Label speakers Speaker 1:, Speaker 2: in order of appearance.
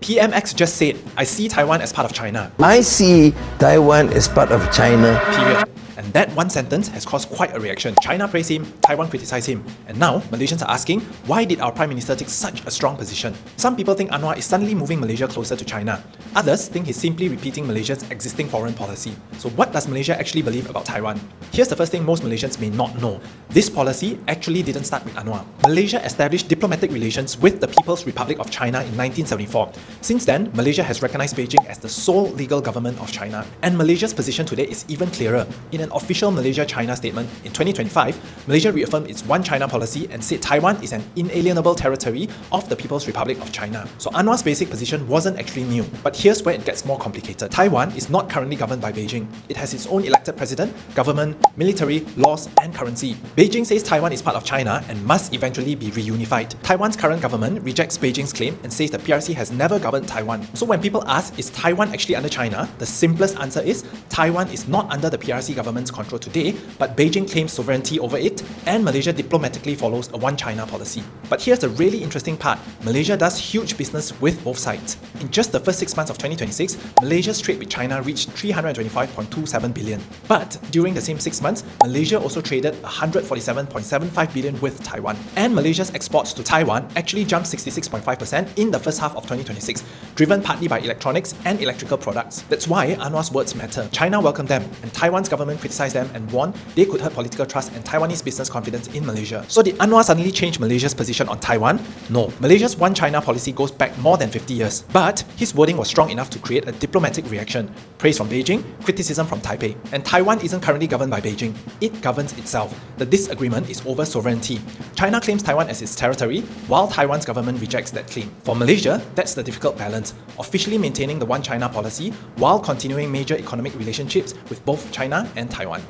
Speaker 1: PMX just said, I see Taiwan as part of China.
Speaker 2: I see Taiwan as part of China.
Speaker 1: Period. And that one sentence has caused quite a reaction. China praised him, Taiwan criticized him. And now, Malaysians are asking, why did our Prime Minister take such a strong position? Some people think Anwar is suddenly moving Malaysia closer to China. Others think he's simply repeating Malaysia's existing foreign policy. So what does Malaysia actually believe about Taiwan? Here's the first thing most Malaysians may not know. This policy actually didn't start with Anwar. Malaysia established diplomatic relations with the People's Republic of China in 1974. Since then, Malaysia has recognized Beijing as the sole legal government of China. And Malaysia's position today is even clearer. In an official Malaysia-China statement in 2025, Malaysia reaffirmed its One China policy and said Taiwan is an inalienable territory of the People's Republic of China. So Anwar's basic position wasn't actually new, but here's where it gets more complicated. Taiwan is not currently governed by Beijing. It has its own elected president, government, military, laws, and currency. Beijing says Taiwan is part of China and must eventually be reunified. Taiwan's current government rejects Beijing's claim and says the PRC has never governed Taiwan. So when people ask, is Taiwan actually under China? The simplest answer is, Taiwan is not under the PRC government's control today, but Beijing claims sovereignty over it, and Malaysia diplomatically follows a One China policy. But here's the really interesting part. Malaysia does huge business with both sides. In just the first 6 months of 2026, Malaysia's trade with China reached 325.27 billion. But during the same 6 months, Malaysia also traded 147.75 billion with Taiwan. And Malaysia's exports to Taiwan actually jumped 66.5% in the first half of 2026, driven partly by electronics and electrical products. That's why Anwar's words matter. China welcomed them, and Taiwan's government criticized them and warned they could hurt political trust and Taiwanese business confidence in Malaysia. So did Anwar suddenly change Malaysia's position on Taiwan? No. Malaysia's One China policy goes back more than 50 years. But his wording was strong enough to create a diplomatic reaction. Praise from Beijing, criticism from Taipei. And Taiwan isn't currently governed by Beijing. It governs itself. The disagreement is over sovereignty. China claims Taiwan as its territory, while Taiwan's government rejects that claim. For Malaysia, that's the difficult balance, officially maintaining the One China policy while continuing major economic relationships with both China and Taiwan.